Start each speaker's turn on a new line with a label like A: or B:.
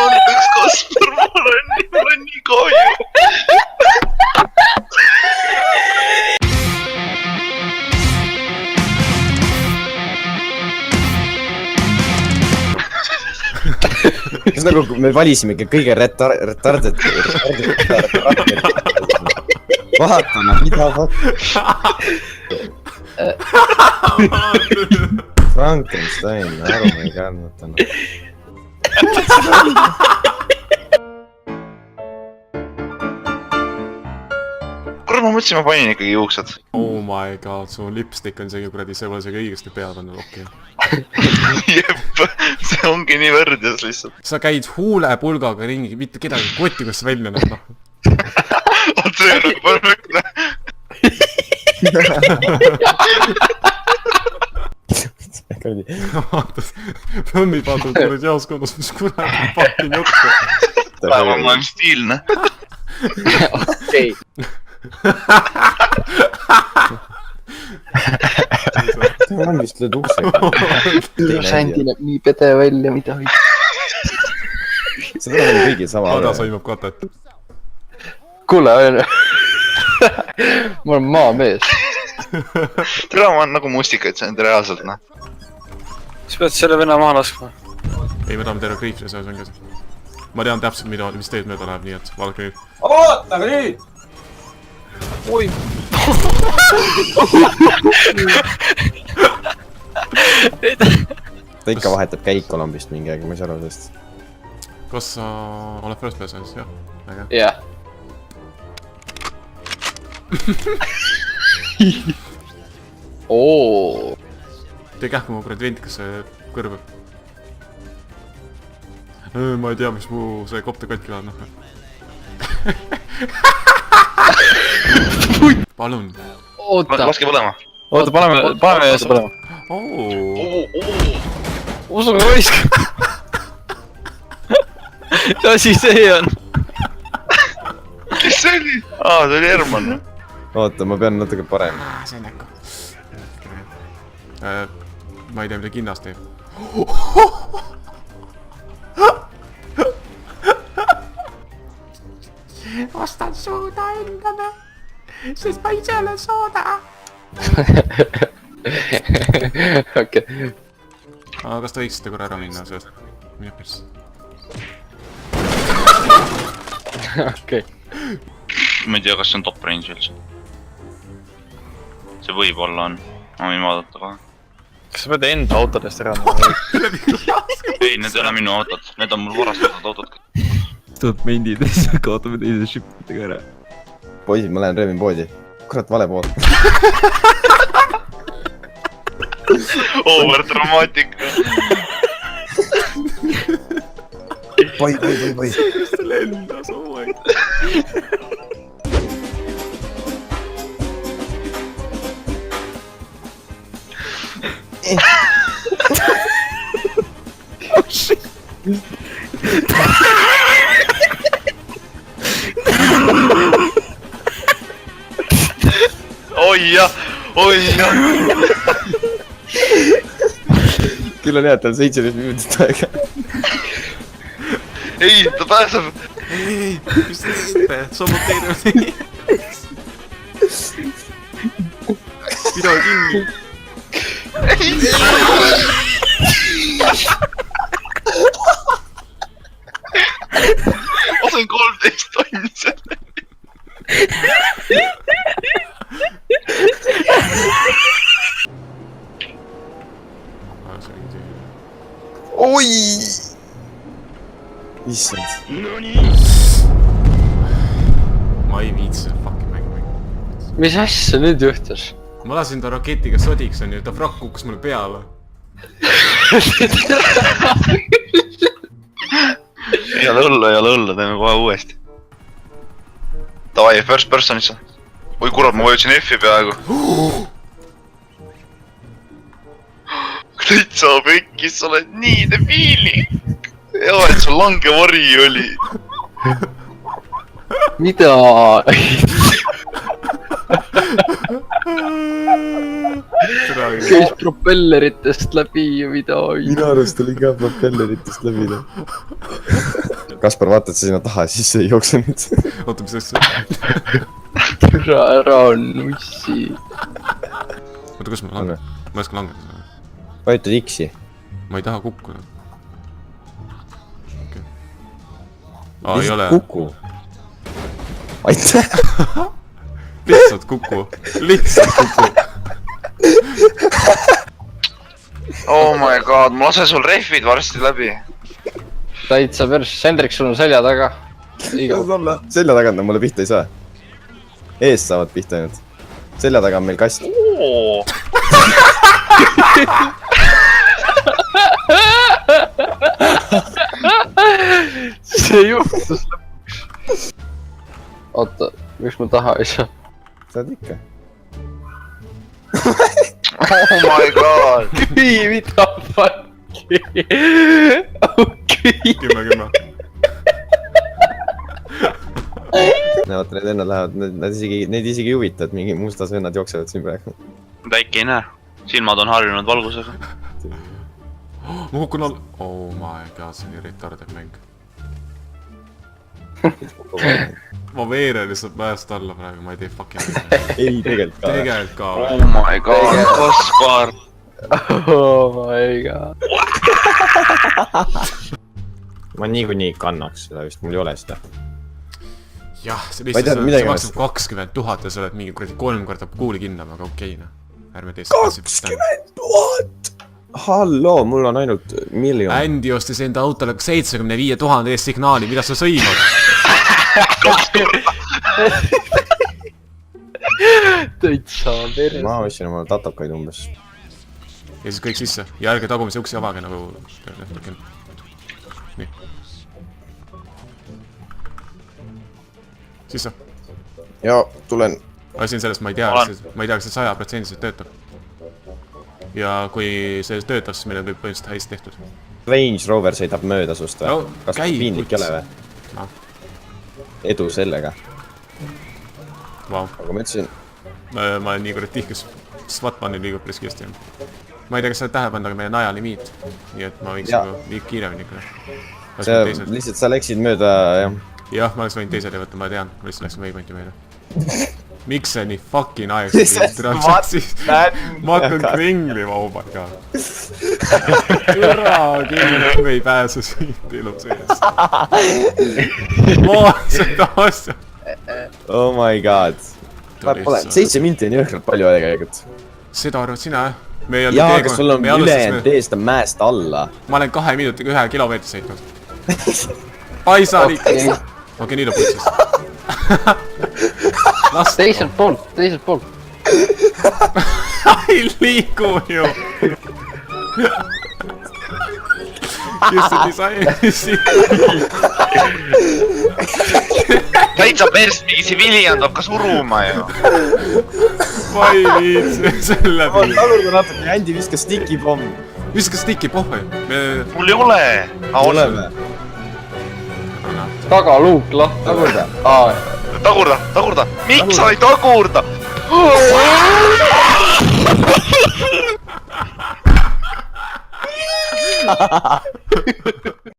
A: Andeks, Kaspar, ma olen nii kahju.
B: Kas nagu me valisimegi kõige retardet vaatame, mida Frankenstein, aru ma ei kannatanud.
A: Kurat, ma mõtlesin, ma panin ikkagi juuksed.
C: Oh my god, su lipstick on isegi kuradi, see pole isegi õigesti peal pannud, okei.
A: Jep, see ongi nii võrdjas lihtsalt.
C: Sa käid huulepulgaga ringi, mitte kedagi kotti, kus välja näed, noh.
A: On see nagu perfektne.
C: Vaatas, Põmmipadul kuradi jaoskonnas, mis kuradi pakin jokku.
A: Päeva ma olen stiilne.
D: Okei.
B: Ta on vist lööd uksega.
D: Sandi näeb nii pede välja, mida ei.
B: Seda on kõigil sama.
C: Ada sõimab katet.
D: Kuule, ma olen maamees.
A: Tere, ma olen nagu mustikaid saanud reaalselt, noh.
E: Sa pead selle venna maha laskma.
C: Ei, me tahame terve kriipsi seas on käsi. Ma tean täpselt, mis teed mööda läheb, nii et vaadake nüüd.
B: Ootage nüüd!
E: Oi!
B: Ta ikka vahetab käiku lambist mingi aeg, ma ei saa aru sellest.
C: Kas sa oled first person'is, jah? Äge.
D: Jah. Oo.
C: Tee kähku mu kuradi ventikasse kõrvu. Ma ei tea, mis mu see kopter katki läheb, noh. Palun.
D: Oota.
A: Laske põlema.
E: Oota, paneme jälle põlema. Usu raisk. Mis asi see on?
A: Mis see oli? Aa, see oli Herman.
B: Oota, ma pean natuke parem.
C: See on näkku. Ma ei tea, mida kinnas teeb. Ostan sooda endale, sest ma ise olen sooda.
D: Okei.
C: Kas te võiksite korra ära minna sellest? Mine pers.
D: Okei.
A: Ma ei tea, kas see on top range üldse. See võib olla on. Ma võin vaadata kohe.
E: Kas sa pead enda autodest ära?
A: Ei, need ei ole minu autod. Need on mul varastatud autod.
F: Tuleb mendid ja siis kaotame teise shipitega ära.
B: Poisid, ma lähen röövin poodi. Kurat, vale pood.
A: Over dramaatika.
B: Poi.
C: Kes ta lendas, oh my god. Oh shit.
A: Oi jah.
B: Küll on hea, et on 17 minutit aega.
A: Ei, ta pääseb.
C: Ei, mis te tegite? Saboteerime tegi. Pidage kinni.
A: Ma sain 13 tonni selle.
B: Oi! Issand.
C: Ma ei viitsi seda fucking mängu.
D: Mis asja nüüd juhtus?
C: Ma lasin ta raketiga sodiks, on ju, ta frakk kukkus mulle peale.
A: Ei ole õlla, teeme kohe uuesti. Davai, first personisse. Oi kurat, ma vajutsin F-i peaaegu. Täitsa pekkis, sa oled nii debiili. hea , et sul langevari oli .
D: mida ? käis propelleritest läbi ja mida ?
B: minu arust oli ka propelleritest läbi . Kaspar , vaatad sa sinna taha , siis ei jookse nüüd .
C: oota , mis asja ?
D: ära nussi .
C: oota , kus ma langen ? ma ei oska langeda .
B: vajutad X-i .
C: ma ei taha kukkuda . okei . aa , ei ole .
B: kuku . aitäh .
C: lihtsalt kuku . lihtsalt kuku .
A: Oh my god , ma lasen sul rehvid varsti läbi .
D: täitsa pers , Hendrik , sul on selja taga .
B: selja tagant nad mulle pihta ei saa . eest saavad pihta ainult . selja taga on meil kast .
D: see juhtus lõpuks . oota , miks ma taha ei saa ?
B: saad ikka .
A: Oh my god .
D: mida fuck'i ? okei .
C: 10-10 .
B: no vaata , need vennad lähevad , neid isegi ei huvita , et mingi mustas vennad jooksevad siin praegu .
A: väike ei näe . silmad on harjunud valgusega .
C: ma kukun all . Oh my god , see on nii retarded mäng . ma veeren lihtsalt mäest alla praegu , ma ei tee fucking midagi .
B: ei , tegelikult ka .
C: tegelikult ka .
A: Oh my god , Kaspar .
D: oh my god .
B: ma niikuinii kannaks seda vist , mul ei ole seda .
C: jah , see
B: Ma ei tea,
C: lihtsalt ,
B: midagi
C: see maksab 20 000 ja sa oled mingi kuradi 3 korda kuuli kinni , aga okei , noh . ärme tee
B: 20 000 ! halloo , mul on ainult miljon .
C: Andy ostis enda autole 75 000 eest signaali , mida sa sõimad ?
D: täitsa pers .
B: ma ostsin omale tatokaid umbes .
C: ja siis kõik sisse ja ärge tagumise uksi avage nagu . nii . sisse .
B: ja tulen .
C: asi on selles , ma ei tea , kas see 100% töötab . ja kui see töötab , siis meil on kõik põhimõtteliselt hästi tehtud .
B: Range Rover sõidab mööda sust või
C: No, ?
B: kas
C: käi,
B: piinlik ei ole või ?
C: noh ,
B: edu sellega .
C: vau .
B: aga ma ütlesin ,
C: ma olen nii kuradi tihkes . Swatmani liigub päris kiiresti . ma ei tea , kas sa oled tähele pannud , aga meil on ajalimiit . nii et ma võiks
B: Jaa.
C: nagu liiga kiiremini ikka .
B: sa lihtsalt , sa läksid mööda , jah .
C: jah , ma oleks võinud teisele võtta , ma tean , ma lihtsalt läksin waypointi meile . miks see nii fucking aeglaselt ? ma hakkan kringlima , oh my god . türa küll , me ei pääse siit elu sees . ma seda asja .
B: oh my god . 7 minti on jõhkralt palju tegelikult .
C: seda arvad sina , jah ? me ei
B: jaa , aga sul on ülejäänud tee seda mäest alla .
C: ma olen 2 minutiga 1 kilomeetri sõitnud . paisani . okei , nii lõpuks siis . las
D: teiselt poolt , teiselt poolt .
C: ei liigu ju . kes see disainis ?
A: täitsa pers , mingi see Viljand hakkas uruma ju .
C: ma ei viitsi selle peale .
B: tagurda natuke , Andy viskas stikipomm .
C: viskas tiki pohhu .
A: mul ei ole .
B: oleme .
D: tagaluuk lahti .
B: tagurda .
A: tagurda , tagurda , miks sa ei tagurda ?